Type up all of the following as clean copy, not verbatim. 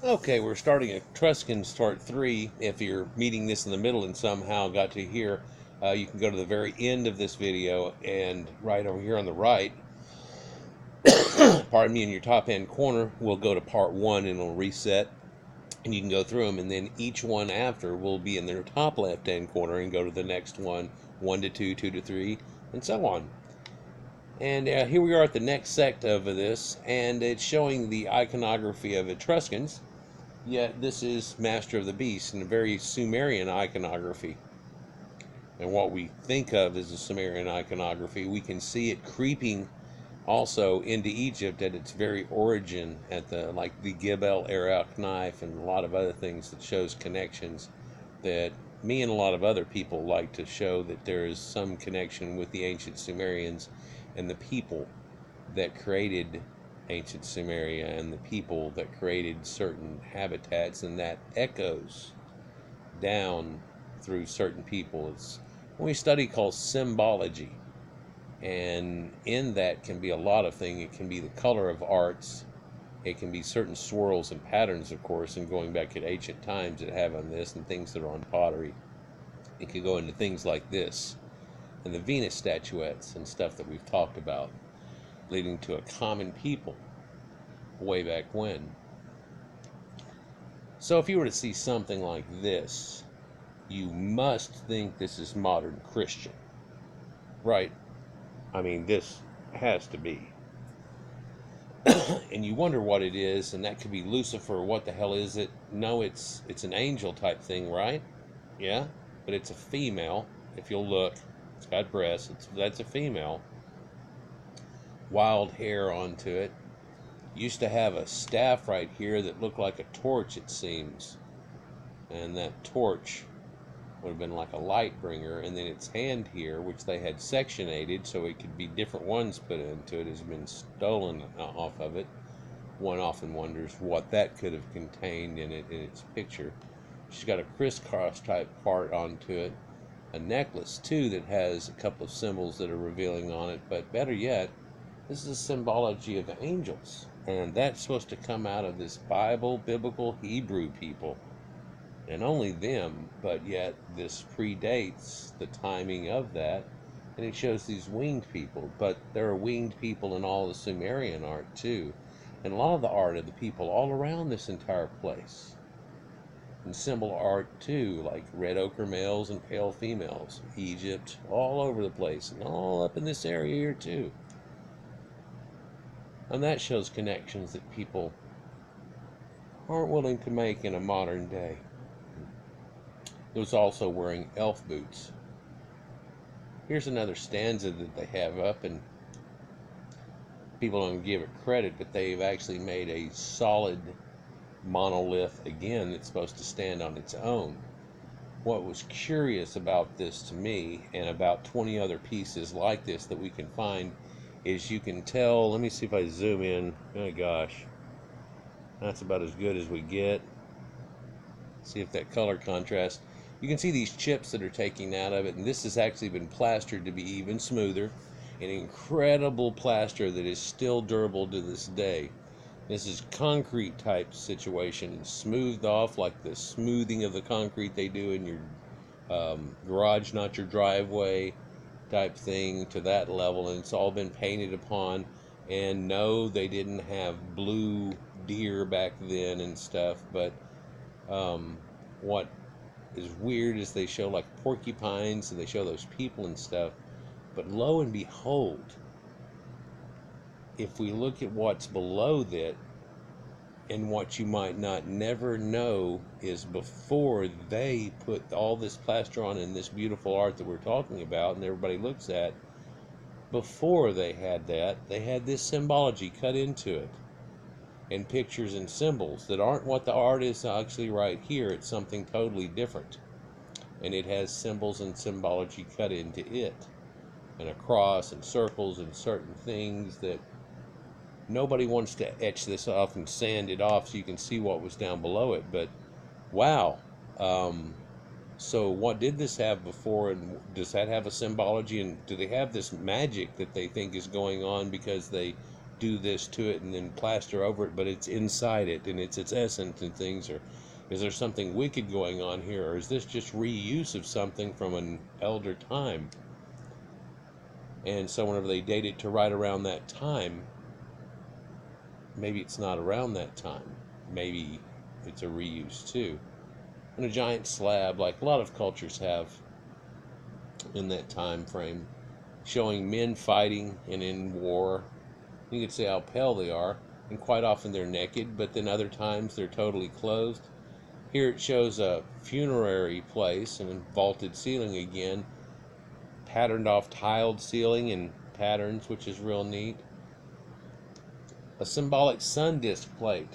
Okay, we're starting Etruscan Part 3. If you're meeting this in the middle and somehow got to here, you can go to the very end of this video, and right over here on the right, pardon me, in your top hand corner, we'll go to Part 1 and it'll reset, and you can go through them, and then each one after will be in their top left hand corner and go to the next one, 1 to 2, 2 to 3, and so on. And here we are at the next sect of this, and it's showing the iconography of Etruscans. Yet this is Master of the Beast and a very Sumerian iconography. And what we think of as a Sumerian iconography, we can see it creeping also into Egypt at its very origin, at the Gebel Arak knife and a lot of other things that shows connections that me and a lot of other people like to show that there is some connection with the ancient Sumerians and the people that created ancient Sumeria and the people that created certain habitats, and that echoes down through certain people. It's what we study called symbology, and in that can be a lot of things. It can be the color of arts, it can be certain swirls and patterns, of course, and going back to ancient times that have on this and things that are on pottery. It could go into things like this and the Venus statuettes and stuff that we've talked about, leading to a common people way back when. So if you were to see something like this, you must think this is modern Christian, right? I mean, this has to be. And you wonder what it is, and that could be Lucifer. What the hell is it? No, it's an angel type thing, right? Yeah, but it's a female. If you'll look, it's got breasts. That's a female. Wild hair onto it. Used to have a staff right here that looked like a torch, it seems. And that torch would have been like a light bringer. And then its hand here, which they had sectionated so it could be different ones put into it, has been stolen off of it. One often wonders what that could have contained in it in its picture. She's got a crisscross type part onto it. A necklace, too, that has a couple of symbols that are revealing on it. But better yet, this is a symbology of angels. And that's supposed to come out of this biblical Hebrew people. And only them, but yet this predates the timing of that. And it shows these winged people. But there are winged people in all the Sumerian art, too. And a lot of the art of the people all around this entire place. And symbol art, too, like red ochre males and pale females. Egypt, all over the place. And all up in this area here, too. And that shows connections that people aren't willing to make in a modern day. It was also wearing elf boots. Here's another stanza that they have up, and people don't give it credit, but they've actually made a solid monolith again that's supposed to stand on its own. What was curious about this to me, and about 20 other pieces like this that we can find, is you can tell, let me see if I zoom in, oh gosh, that's about as good as we get. See if that color contrast, you can see these chips that are taking out of it, and this has actually been plastered to be even smoother, an incredible plaster that is still durable to this day. This is concrete type situation, smoothed off like the smoothing of the concrete they do in your garage, not your driveway type thing, to that level, and it's all been painted upon. And no, they didn't have blue deer back then and stuff, but what is weird is they show like porcupines and they show those people and stuff, but lo and behold, if we look at what's below that, and what you might not never know is before they put all this plaster on and this beautiful art that we're talking about and everybody looks at, before they had that, they had this symbology cut into it, and pictures and symbols that aren't what the art is actually right here. It's something totally different, and it has symbols and symbology cut into it, and a cross and circles and certain things that nobody wants to etch this off and sand it off so you can see what was down below it. But wow, so what did this have before, and does that have a symbology, and do they have this magic that they think is going on because they do this to it and then plaster over it, but it's inside it and it's its essence and things. Or is there something wicked going on here, or is this just reuse of something from an elder time? And so whenever they date it to right around that time, maybe it's not around that time. Maybe it's a reuse too. And a giant slab, like a lot of cultures have in that time frame, showing men fighting and in war. You can see how pale they are, and quite often they're naked, but then other times they're totally clothed. Here it shows a funerary place and a vaulted ceiling again, patterned off tiled ceiling and patterns, which is real neat. A symbolic sun disk plate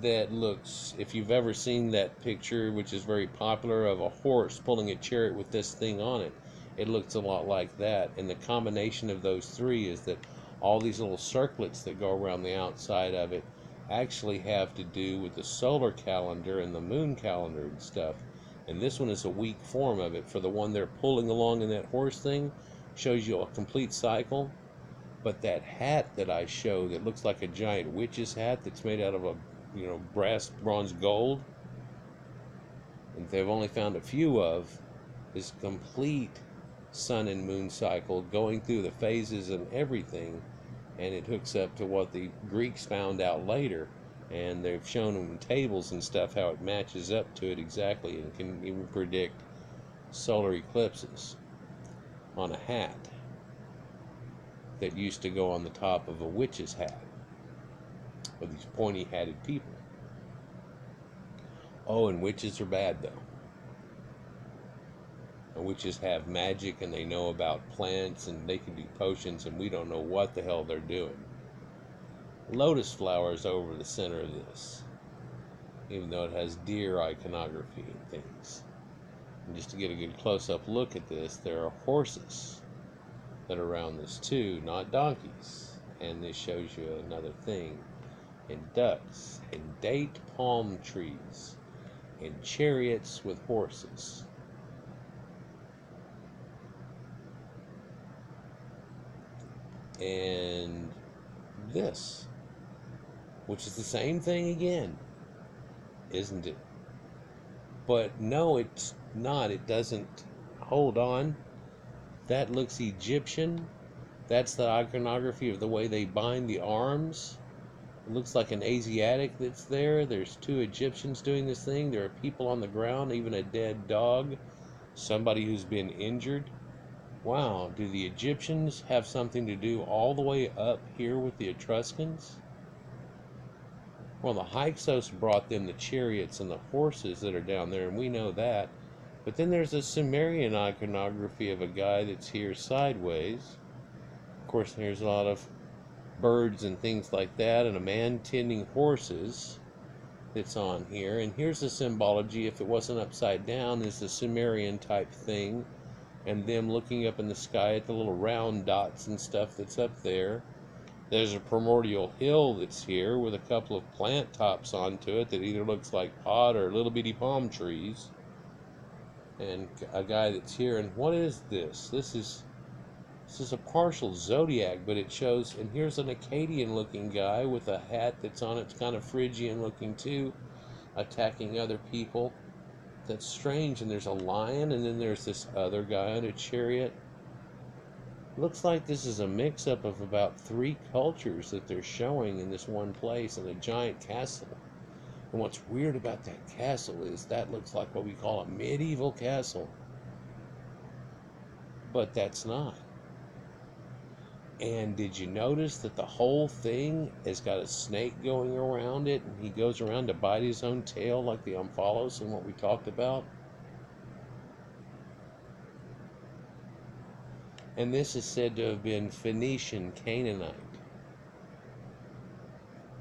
that looks, if you've ever seen that picture, which is very popular, of a horse pulling a chariot with this thing on it, it looks a lot like that. And the combination of those three is that all these little circlets that go around the outside of it actually have to do with the solar calendar and the moon calendar and stuff. And this one is a weak form of it. For the one they're pulling along in that horse thing, shows you a complete cycle. But that hat that I show that looks like a giant witch's hat that's made out of a brass, bronze, gold, and they've only found a few of, is complete sun and moon cycle going through the phases and everything. And it hooks up to what the Greeks found out later, and they've shown them in tables and stuff how it matches up to it exactly, and can even predict solar eclipses on a hat that used to go on the top of a witch's hat with these pointy hatted people. Oh, and witches are bad though. And witches have magic, and they know about plants, and they can do potions, and we don't know what the hell they're doing. Lotus flowers over the center of this, even though it has deer iconography and things. And just to get a good close-up look at this, there are horses that are around this too, not donkeys. And this shows you another thing. And ducks, and date palm trees, and chariots with horses. And this, which is the same thing again, isn't it? But no, it's not. It doesn't. Hold on. That looks Egyptian. That's the iconography of the way they bind the arms. It looks like an Asiatic that's there. There's two Egyptians doing this thing. There are people on the ground, even a dead dog, somebody who's been injured. Wow, do the Egyptians have something to do all the way up here with the Etruscans? Well, the Hyksos brought them the chariots and the horses that are down there, and we know that. But then there's a Sumerian iconography of a guy that's here sideways. Of course, there's a lot of birds and things like that, and a man tending horses that's on here. And here's the symbology, if it wasn't upside down, is the Sumerian type thing, and them looking up in the sky at the little round dots and stuff that's up there. There's a primordial hill that's here with a couple of plant tops onto it that either looks like pot or little bitty palm trees. And a guy that's here. And what is this? This is a partial zodiac, but it shows, and here's an Akkadian looking guy with a hat that's on, it's kind of Phrygian looking too, attacking other people. That's strange. And there's a lion, and then there's this other guy on a chariot. Looks like this is a mix-up of about 3 cultures that they're showing in this one place, in a giant castle. And what's weird about that castle is that looks like what we call a medieval castle. But that's not. And did you notice that the whole thing has got a snake going around it, and he goes around to bite his own tail like the Omphalos and what we talked about? And this is said to have been Phoenician Canaanite,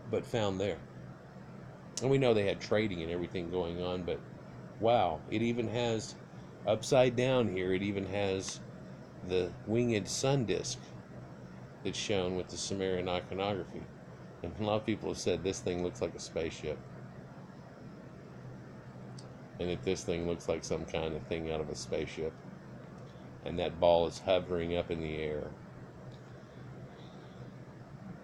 but found there. And we know they had trading and everything going on, but wow, it even has, upside down here, it even has the winged sun disk that's shown with the Sumerian iconography. And a lot of people have said this thing looks like a spaceship, and that this thing looks like some kind of thing out of a spaceship, and that ball is hovering up in the air.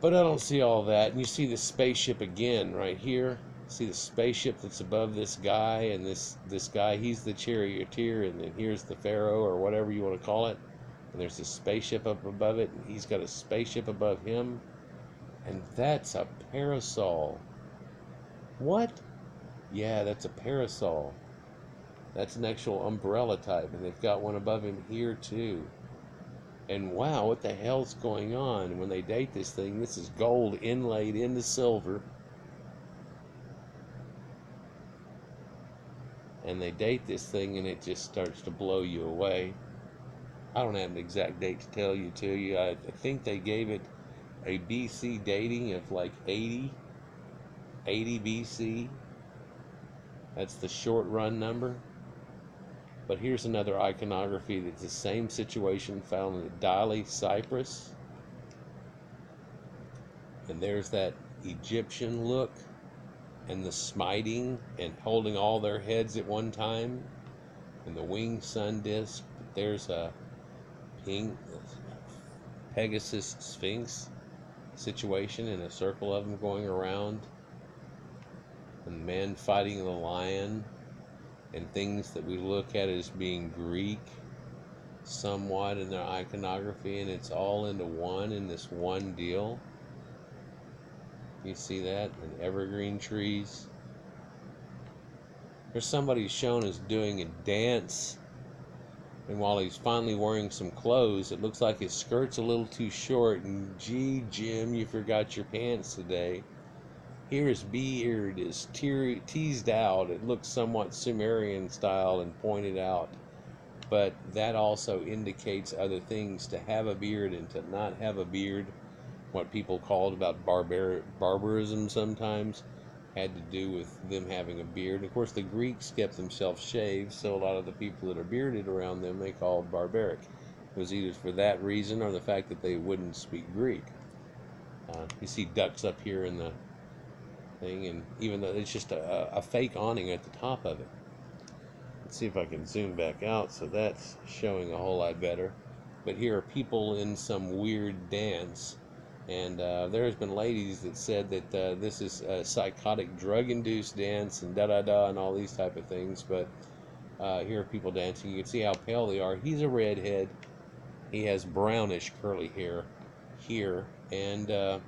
But I don't see all that. And you see the spaceship again right here. See the spaceship that's above this guy, and this guy, he's the charioteer, and then here's the pharaoh or whatever you want to call it. And there's a spaceship up above it, and he's got a spaceship above him. And that's a parasol. What? Yeah, that's a parasol. That's an actual umbrella type, and they've got one above him here too. And wow, what the hell's going on? When they date this thing, this is gold inlaid into silver. And they date this thing, and it just starts to blow you away. I don't have an exact date to tell you to you. I think they gave it a BC dating of like 80 BC. That's the short run number. But here's another iconography that's the same situation found in Dali, Cyprus. And there's that Egyptian look and the smiting and holding all their heads at one time and the winged sun disk. There's a pink Pegasus Sphinx situation and a circle of them going around, and men fighting the lion, and things that we look at as being Greek somewhat in their iconography, and it's all into one in this one deal. You see that? And evergreen trees. There's somebody shown as doing a dance, and while he's finally wearing some clothes, it looks like his skirt's a little too short, and gee, Jim, you forgot your pants today. Here his beard is teased out. It looks somewhat Sumerian style and pointed out, but that also indicates other things. To have a beard and to not have a beard, what people called about barbarism sometimes, had to do with them having a beard. Of course, the Greeks kept themselves shaved, so a lot of the people that are bearded around them they called barbaric. It was either for that reason or the fact that they wouldn't speak Greek. You see ducks up here in the thing, and even though it's just a fake awning at the top of it. Let's see if I can zoom back out so that's showing a whole lot better. But here are people in some weird dance, and there's been ladies that said that this is a psychotic drug-induced dance and da-da-da and all these type of things. But here are people dancing. You can see how pale they are. He's a redhead. He has brownish curly hair here, and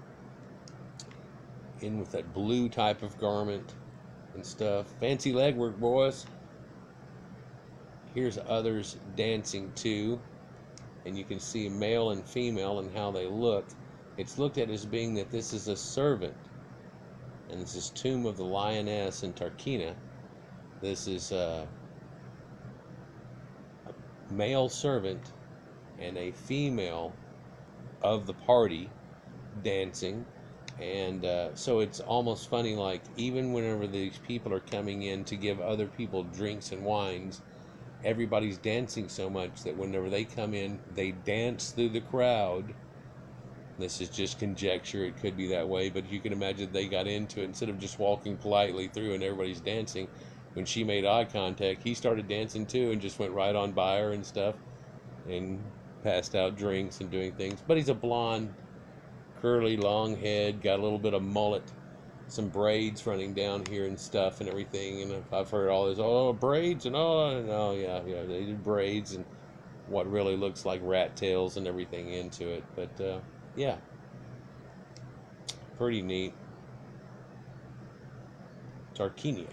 in with that blue type of garment and stuff. Fancy legwork, boys. Here's others dancing too, and you can see male and female and how they look. It's looked at as being that this is a servant, and this is Tomb of the Lioness in Tarkina. This is a male servant and a female of the party dancing. And so it's almost funny, like even whenever these people are coming in to give other people drinks and wines, everybody's dancing so much that whenever they come in, they dance through the crowd. This is just conjecture, it could be that way, but you can imagine they got into it. Instead of just walking politely through and everybody's dancing, when she made eye contact, he started dancing too and just went right on by her and stuff and passed out drinks and doing things. But he's a blonde, curly, long head, got a little bit of mullet, some braids running down here and stuff and everything. And I've heard all this, oh, braids and oh, yeah, they do braids and what really looks like rat tails and everything into it. But yeah, pretty neat. Tarquinia.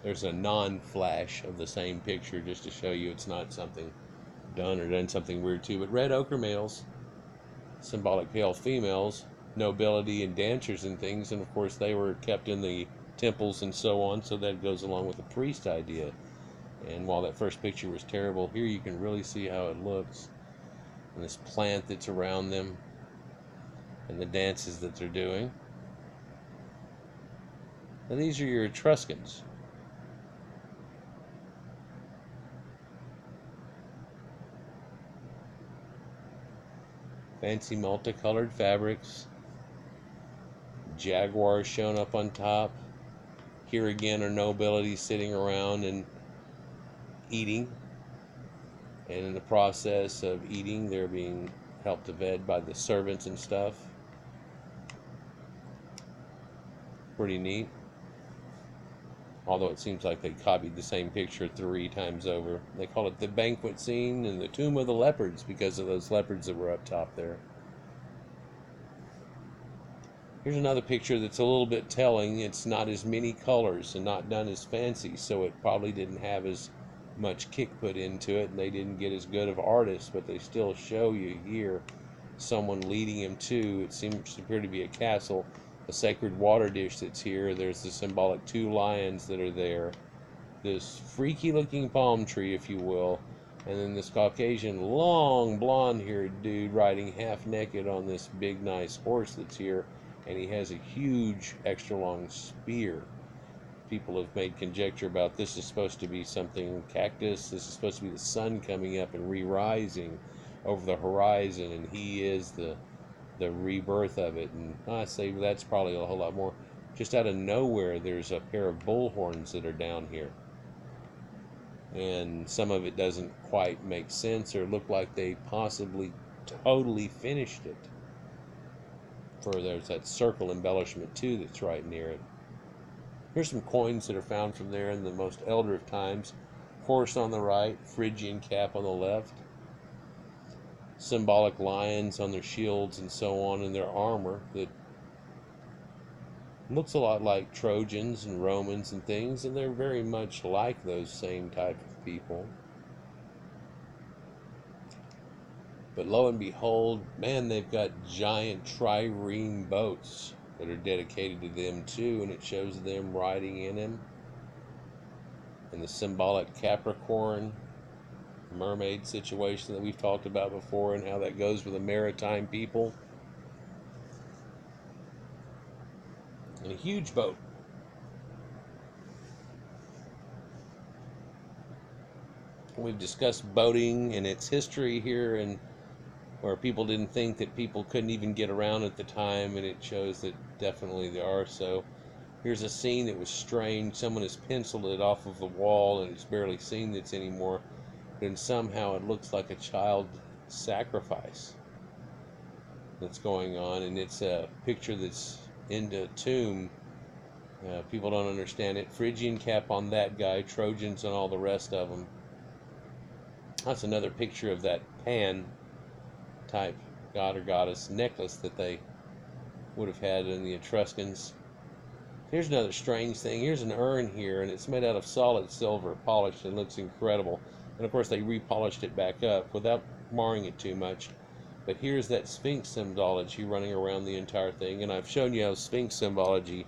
There's a non-flash of the same picture just to show you it's not something done something weird too. But red ochre males, symbolic pale females, nobility and dancers and things, and of course they were kept in the temples and so on, so that goes along with the priest idea. And while that first picture was terrible, here you can really see how it looks, and this plant that's around them and the dances that they're doing. And these are your Etruscans. Fancy multicolored fabrics. Jaguars shown up on top. Here again are nobility sitting around and eating. And in the process of eating, they're being helped to bed by the servants and stuff. pretty neat. Although it seems like they copied the same picture 3 times over. They call it the banquet scene and the tomb of the leopards because of those leopards that were up top there. Here's another picture that's a little bit telling. It's not as many colors and not done as fancy, so it probably didn't have as much kick put into it, and they didn't get as good of artists, but they still show you here someone leading him to, it seems to appear to be a castle, a sacred water dish that's here. There's the symbolic 2 lions that are there, this freaky looking palm tree, if you will, and then this Caucasian long blonde haired dude riding half naked on this big nice horse that's here, and he has a huge extra long spear. People have made conjecture about this is supposed to be something cactus, this is supposed to be the sun coming up and re-rising over the horizon, and he is the rebirth of it. And I say that's probably a whole lot more. Just out of nowhere, there's a pair of bull horns that are down here, and some of it doesn't quite make sense or look like they possibly totally finished it. For there's that circle embellishment too that's right near it. Here's some coins that are found from there in the most elder of times. Horse on the right, Phrygian cap on the left, symbolic lions on their shields and so on, and their armor that looks a lot like Trojans and Romans and things, and they're very much like those same type of people. But lo and behold, man, they've got giant trireme boats that are dedicated to them too, and it shows them riding in them. And the symbolic Capricorn mermaid situation that we've talked about before, and how that goes with the maritime people. And a huge boat. We've discussed boating and its history here, and where people didn't think that people couldn't even get around at the time, and it shows that definitely they are. So here's a scene that was strange. Someone has penciled it off of the wall, and it's barely seen this anymore. And somehow it looks like a child sacrifice that's going on, and it's a picture that's in a tomb. People don't understand it. Phrygian cap on that guy, Trojans on all the rest of them. That's another picture of that Pan type god or goddess necklace that they would have had in the Etruscans. Here's another strange thing. Here's an urn here, and it's made out of solid silver, polished, and looks incredible. And of course they repolished it back up without marring it too much. But here's that Sphinx symbology running around the entire thing, and I've shown you how Sphinx symbology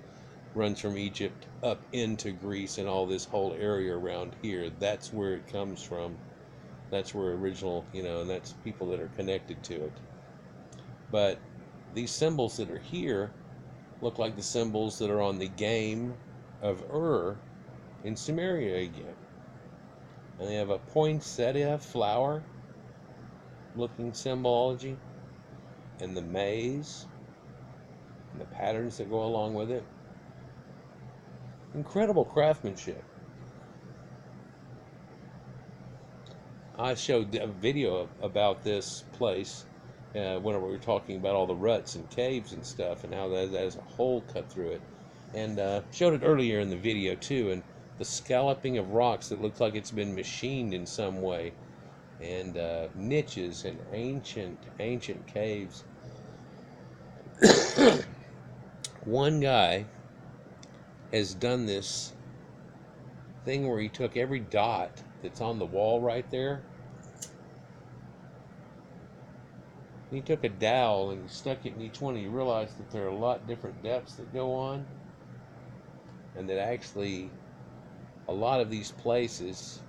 runs from Egypt up into Greece and all this whole area around here. That's where it comes from. That's where original, and that's people that are connected to it. But these symbols that are here look like the symbols that are on the game of in Sumeria again. And they have a poinsettia flower looking symbology, and the maze, and the patterns that go along with it. Incredible craftsmanship. I showed a video about this place whenever we were talking about all the ruts and caves and stuff, and how that has a hole cut through it, and showed it earlier in the video too, and the scalloping of rocks that looks like it's been machined in some way, and niches and ancient caves. One guy has done this thing where he took every dot that's on the wall right there, he took a dowel and he stuck it in each one, and he realized that there are a lot different depths that go on, and that actually a lot of these places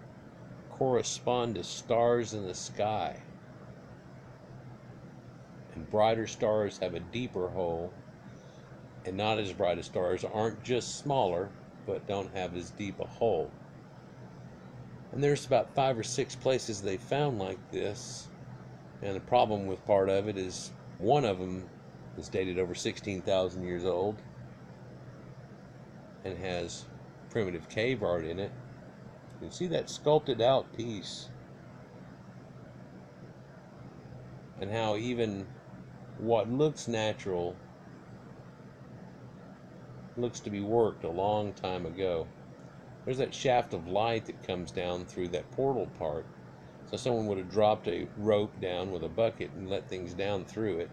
correspond to stars in the sky, and brighter stars have a deeper hole, and not as bright as stars aren't just smaller but don't have as deep a hole. And there's about 5 or 6 places they found like this. And the problem with part of it is one of them is dated over 16,000 years old and has primitive cave art in it. You can see that sculpted out piece, and how even what looks natural Looks to be worked a long time ago. There's that shaft of light that comes down through that portal part. So someone would have dropped a rope down with a bucket and let things down through it.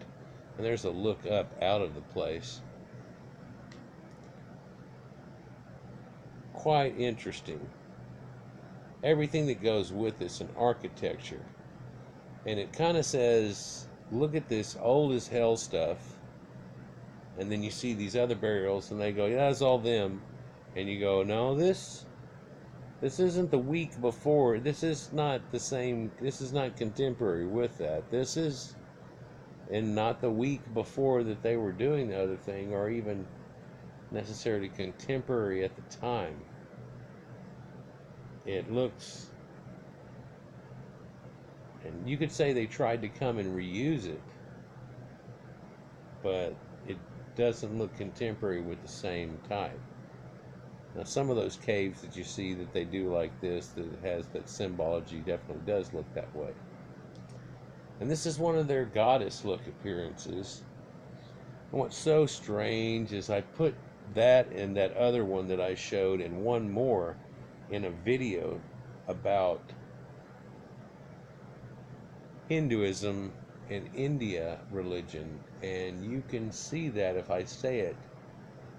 And there's a look up out of the place. Quite interesting. Everything that goes with this in architecture. And it kind of says, look at this old as hell stuff. And then you see these other burials and they go, yeah, that's all them. And you go, no, this isn't the week before. This is not the same. This is not contemporary with that. This is, and not the week before that they were doing the other thing, or even necessarily contemporary at the time. It looks, and you could say they tried to come and reuse it, but it doesn't look contemporary with the same type. Now, some of those caves that you see that they do like this, that has that symbology, definitely does look that way. And this is one of their goddess look appearances. And what's so strange is I put that and that other one that I showed and one more in a video about Hinduism and India religion. And you can see that if I say it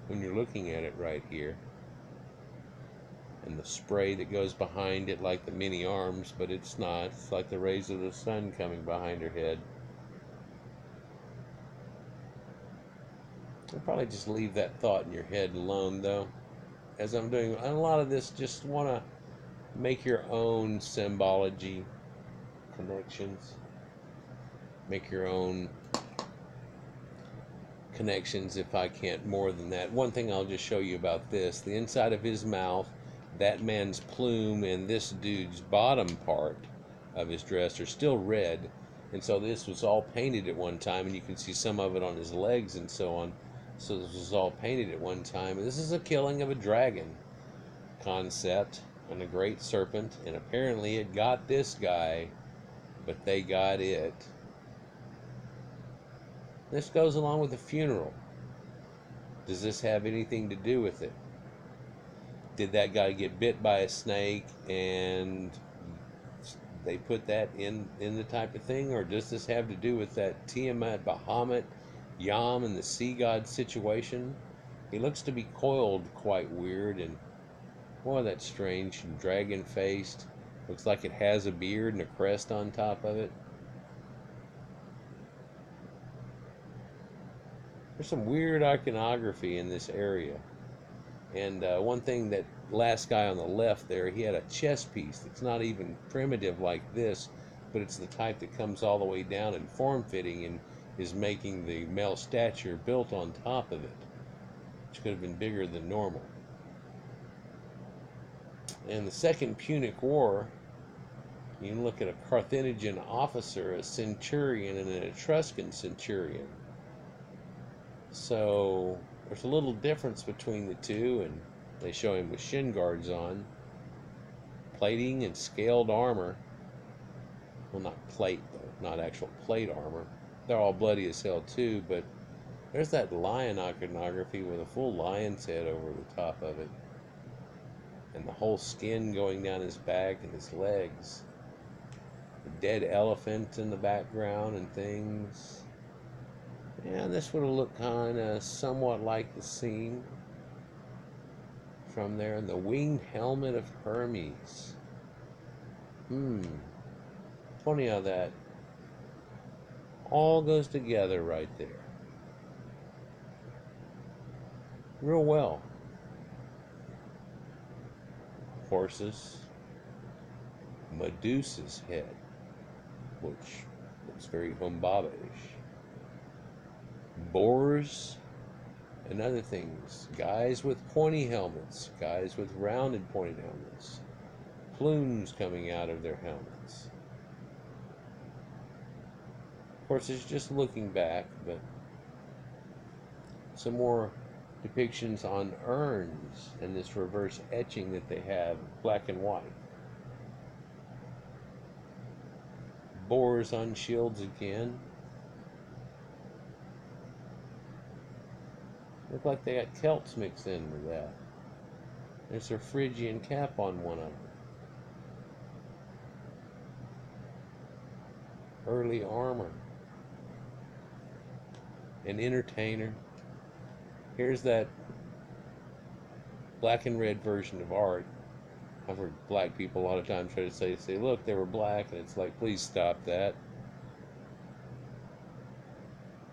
when you're looking at it right here. And the spray that goes behind it like the many arms, but it's not. It's like the rays of the sun coming behind her head. I'll probably just leave that thought in your head alone, though. As I'm doing a lot of this, just want to make your own symbology connections. Make your own connections if I can't more than that. One thing I'll just show you about this. The inside of his mouth, that man's plume, and this dude's bottom part of his dress are still red. And so this was all painted at one time, and you can see some of it on his legs and so on. So this was all painted at one time. And this is a killing of a dragon concept and a great serpent. And apparently it got this guy, but they got it. This goes along with the funeral. Does this have anything to do with it? Did that guy get bit by a snake and they put that in the type of thing? Or does this have to do with that Tiamat, Bahamut, Yam, and the sea god situation? He looks to be coiled quite weird, and boy, that's strange. Dragon faced. Looks like it has a beard and a crest on top of it. There's some weird iconography in this area. And one thing, that last guy on the left there, he had a chest piece that's not even primitive like this, but it's the type that comes all the way down and form-fitting and is making the male stature built on top of it, which could have been bigger than normal. In the Second Punic War, you can look at a Carthaginian officer, a centurion, and an Etruscan centurion. So there's a little difference between the two, and they show him with shin guards on, plating and scaled armor. Well, not plate though, not actual plate armor. They're all bloody as hell too, but there's that lion iconography with a full lion's head over the top of it, and the whole skin going down his back and his legs. The dead elephant in the background and things. Yeah, this would have looked kind of somewhat like the scene from there. And the winged helmet of Hermes. Funny how that all goes together right there. Real well. Horses. Medusa's head, which looks very Humbaba-ish. Boars and other things. Guys with pointy helmets. Guys with rounded pointed helmets. Plumes coming out of their helmets. Of course, it's just looking back, but some more depictions on urns and this reverse etching that they have, black and white. Boars on shields again. Look like they got Celts mixed in with that. There's a Phrygian cap on one of them. Early armor. An entertainer. Here's that black and red version of art. I've heard black people a lot of times try to say, look, they were black, and it's like, please stop that.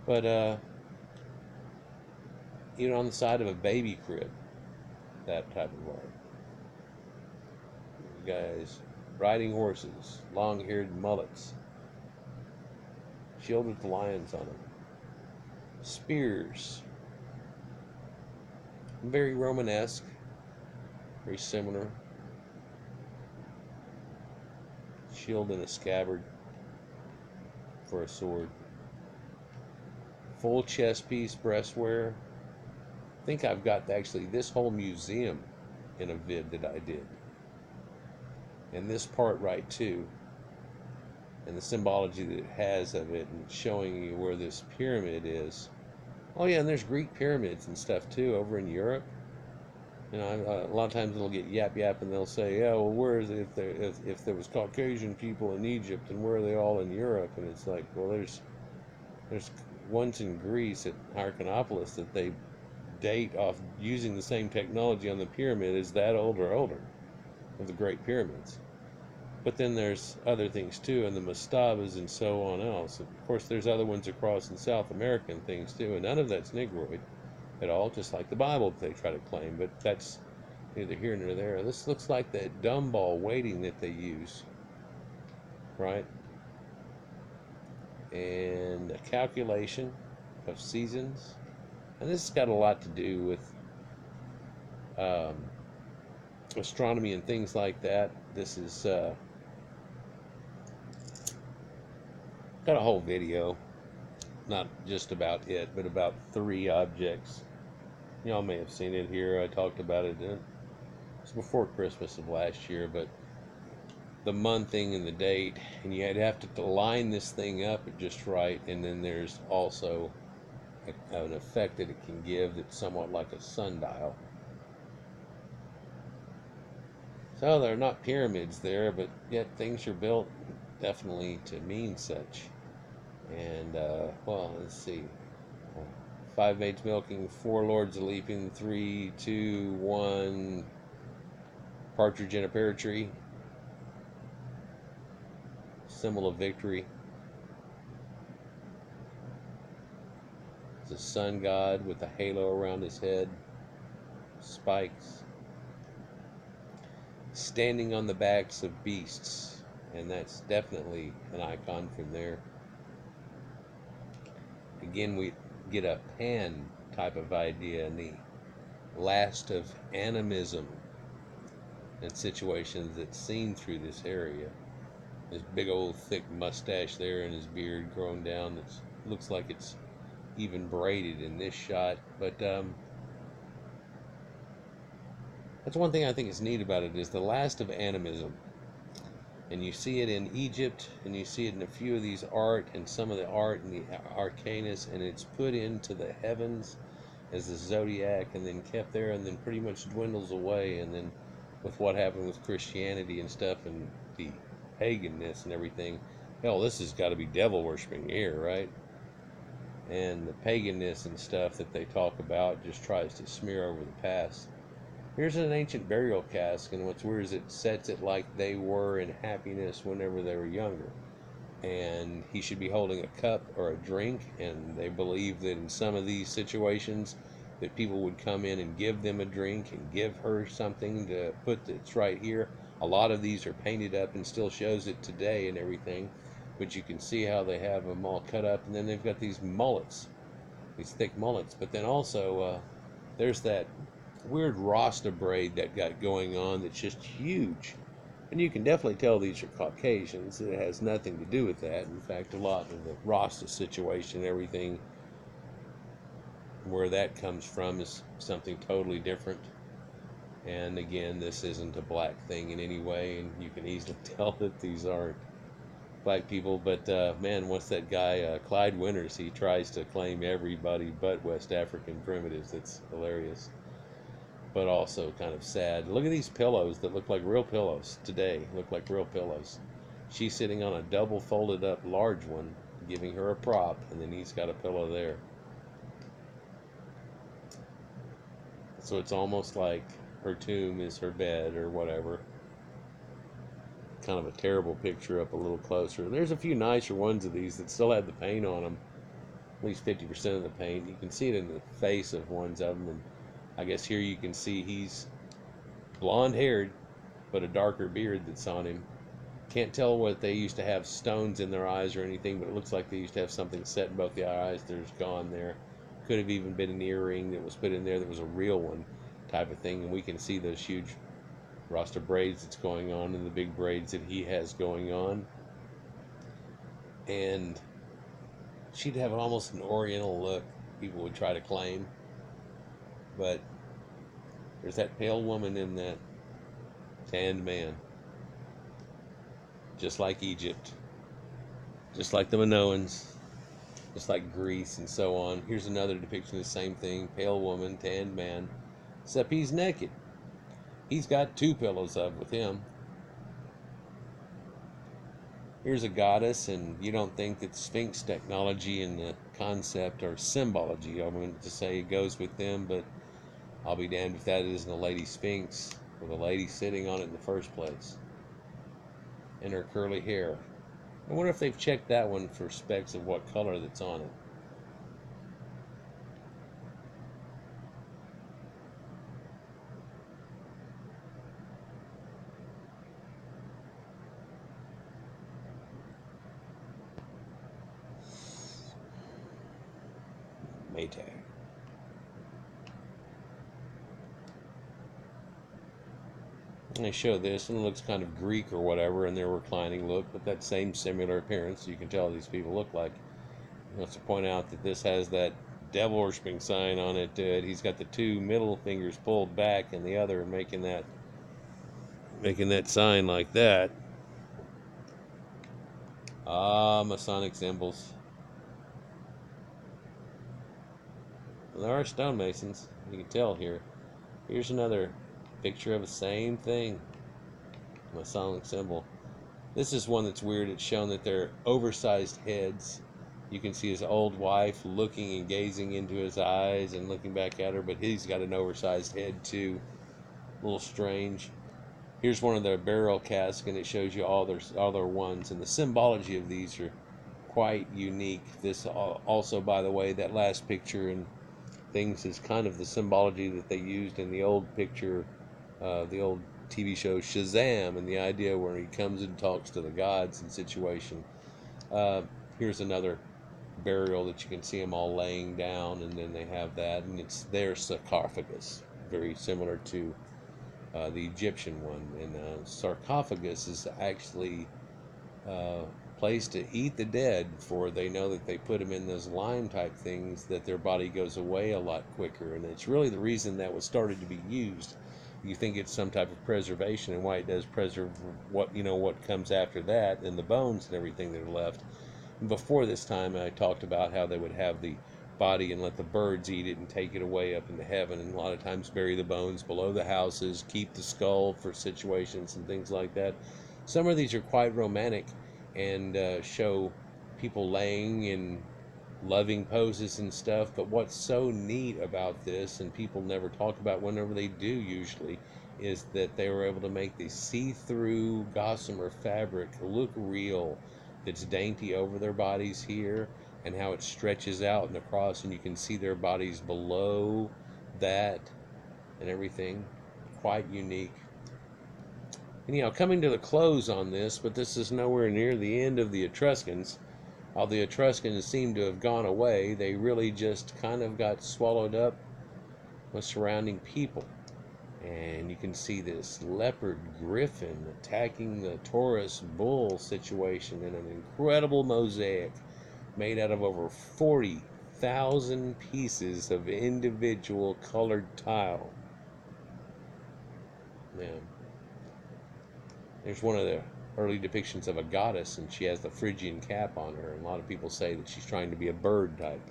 But, even on the side of a baby crib, that type of art. Guys riding horses, long-haired mullets, shield with lions on them, spears, very Romanesque, very similar. Shield and a scabbard for a sword. Full chest piece, breastwear. I think I've got actually this whole museum in a vid that I did. And this part right too. And the symbology that it has of it and showing you where this pyramid is. Oh yeah, and there's Greek pyramids and stuff too over in Europe. You know, a lot of times they'll get yap and they'll say, yeah, well, where is it if there was Caucasian people in Egypt, and where are they all in Europe? And it's like, well, there's ones in Greece at Hyrcanopolis that they date off using the same technology on the pyramid as that old or older of the Great Pyramids. But then there's other things too, and the mastabas and so on else. Of course, there's other ones across in South American things too, and none of that's Negroid at all, just like the Bible they try to claim, but that's neither here nor there. This looks like that dumb ball weighting that they use, right? And a calculation of seasons. And this has got a lot to do with astronomy and things like that. This is got a whole video, not just about it, but about 3 objects. Y'all may have seen it here. I talked about it. It was before Christmas of last year, but the monthing and the date, and you'd have to line this thing up just right, and then there's also an effect that it can give that's somewhat like a sundial. So they're not pyramids there, but yet things are built definitely to mean such. And, well, let's see. 5 maids milking, 4 lords a leaping, 3, 2, 1, partridge in a pear tree. Symbol of victory. It's a sun god with a halo around his head. Spikes. Standing on the backs of beasts. And that's definitely an icon from there. Again, we get a Pan type of idea in the last of animism and situations that's seen through this area. His big old thick mustache there and his beard grown down that looks like it's even braided in this shot. But that's one thing I think is neat about it, is the last of animism. And you see it in Egypt, and you see it in a few of these art, and some of the art and the arcanus, and it's put into the heavens as the zodiac, and then kept there, and then pretty much dwindles away. And then with what happened with Christianity and stuff, and the paganness and everything, hell, this has got to be devil worshiping here, right? And the paganness and stuff that they talk about just tries to smear over the past. Here's an ancient burial cask, and what's weird is it sets it like they were in happiness whenever they were younger. And he should be holding a cup or a drink, and they believe that in some of these situations that people would come in and give them a drink and give her something to put that's right here. A lot of these are painted up and still shows it today and everything, but you can see how they have them all cut up, and then they've got these mullets, these thick mullets. But then also there's that weird Rasta braid that got going on that's just huge, and you can definitely tell these are Caucasians. It has nothing to do with that. In fact, a lot of the Rasta situation, everything where that comes from, is something totally different. And again, this isn't a black thing in any way, and you can easily tell that these aren't. black people. But man, once that guy Clyde Winters, he tries to claim everybody but West African primitives. It's hilarious, but also kind of sad. Look at these pillows that look like real pillows today. Look like real pillows. She's sitting on a double folded up large one, giving her a prop, and then he's got a pillow there. So it's almost like her tomb is her bed or whatever. Kind of a terrible picture up a little closer. There's a few nicer ones of these that still have the paint on them, at least 50% of the paint. You can see it in the face of ones of them, and I guess here you can see he's blonde haired, but a darker beard that's on him. Can't tell what they used to have stones in their eyes or anything, but it looks like they used to have something set in both the eyes. There's gone there. Could have even been an earring that was put in there that was a real one type of thing, and we can see those huge Rasta braids that's going on and the big braids that he has going on. And she'd have almost an oriental look, people would try to claim. But there's that pale woman in that tanned man. Just like Egypt. Just like the Minoans. Just like Greece and so on. Here's another depiction of the same thing. Pale woman, tanned man. Except he's naked. He's got two pillows up with him. Here's a goddess, and you don't think that Sphinx technology and the concept or symbology, I meant to say, it goes with them, but I'll be damned if that isn't a lady Sphinx with a lady sitting on it in the first place. And her curly hair. I wonder if they've checked that one for specs of what color that's on it. Maytag. And they show this, and it looks kind of Greek or whatever in their reclining look, but that same similar appearance. You can tell these people look like. He wants to point out that this has that devil worshipping sign on it. He's got the two middle fingers pulled back, and the other making that sign like that. Masonic symbols. Well, there are stonemasons. You can tell here. Here's another picture of the same thing. Masonic symbol. This is one that's weird. It's shown that they're oversized heads. You can see his old wife looking and gazing into his eyes and looking back at her, but he's got an oversized head too. A little strange. Here's one of their burial casks, and it shows you all their ones, and the symbology of these are quite unique. This also, by the way, that last picture and things is kind of the symbology that they used in the old picture, the old TV show Shazam, and the idea where he comes and talks to the gods and situation. Here's another burial that you can see them all laying down, and then they have that, and it's their sarcophagus, very similar to the Egyptian one. And sarcophagus is actually place to eat the dead, for they know that they put them in those lime type things that their body goes away a lot quicker, and it's really the reason that was started to be used. You think it's some type of preservation, and why it does preserve what comes after that, and the bones and everything that are left. And before this time, I talked about how they would have the body and let the birds eat it and take it away up into heaven, and a lot of times bury the bones below the houses, keep the skull for situations and things like that. Some of these are quite romantic and show people laying in loving poses and stuff, but what's so neat about this, and people never talk about whenever they do usually, is that they were able to make the see-through gossamer fabric look real. It's dainty over their bodies here, and how it stretches out and across, and you can see their bodies below that and everything. Quite unique. Anyhow, coming to the close on this, but this is nowhere near the end of the Etruscans. All the Etruscans seem to have gone away. They really just kind of got swallowed up with surrounding people. And you can see this leopard griffin attacking the Taurus bull situation in an incredible mosaic made out of over 40,000 pieces of individual colored tile. Man. There's one of the early depictions of a goddess, and she has the Phrygian cap on her, and a lot of people say that she's trying to be a bird type.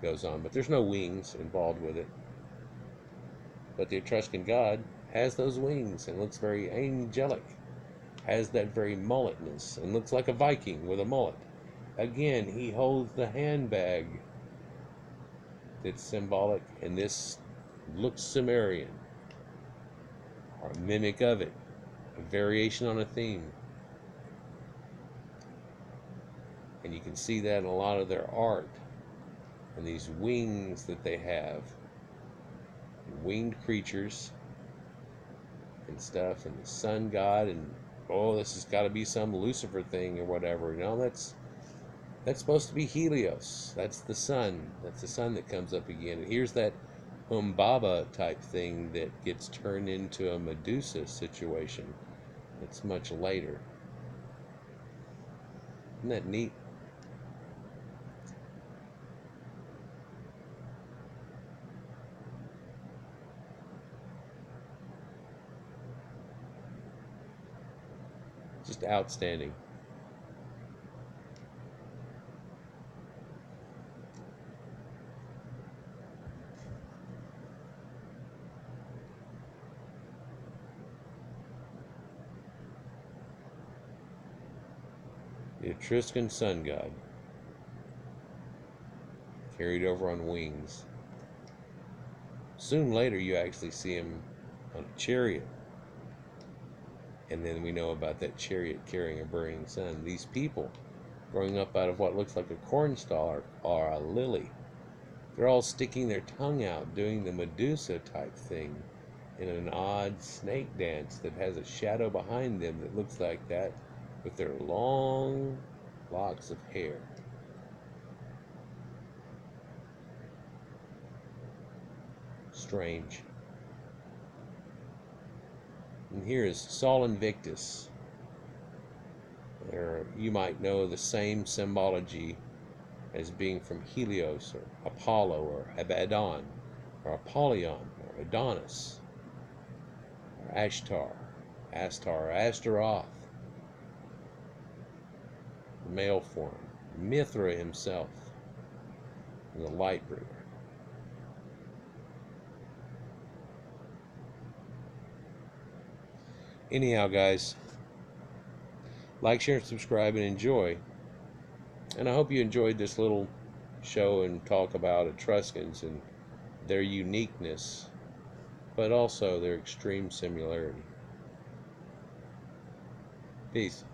Goes on, but there's no wings involved with it. But the Etruscan god has those wings and looks very angelic, has that very mulletness, and looks like a Viking with a mullet. Again, he holds the handbag that's symbolic, and this looks Sumerian, or a mimic of it, a variation on a theme. And you can see that in a lot of their art, and these wings that they have, winged creatures and stuff, and the sun god, and oh, this has got to be some Lucifer thing or whatever. That's supposed to be Helios. That's the sun. That's the sun that comes up again. And here's that Umbaba type thing that gets turned into a Medusa situation. It's much later. Isn't that neat? Just outstanding. The Etruscan sun god, carried over on wings. Soon later, you actually see him on a chariot. And then we know about that chariot carrying a burning sun. These people, growing up out of what looks like a corn stalk or a lily, they're all sticking their tongue out, doing the Medusa type thing in an odd snake dance that has a shadow behind them that looks like that, with their long locks of hair. Strange. And here is Sol Invictus. There, you might know the same symbology as being from Helios or Apollo or Abaddon or Apollyon or Adonis or Ashtar, Astar, Astaroth, the male form, Mithra himself, and the light bringer. Anyhow, guys, like, share, and subscribe, and enjoy. And I hope you enjoyed this little show and talk about Etruscans and their uniqueness, but also their extreme similarity. Peace.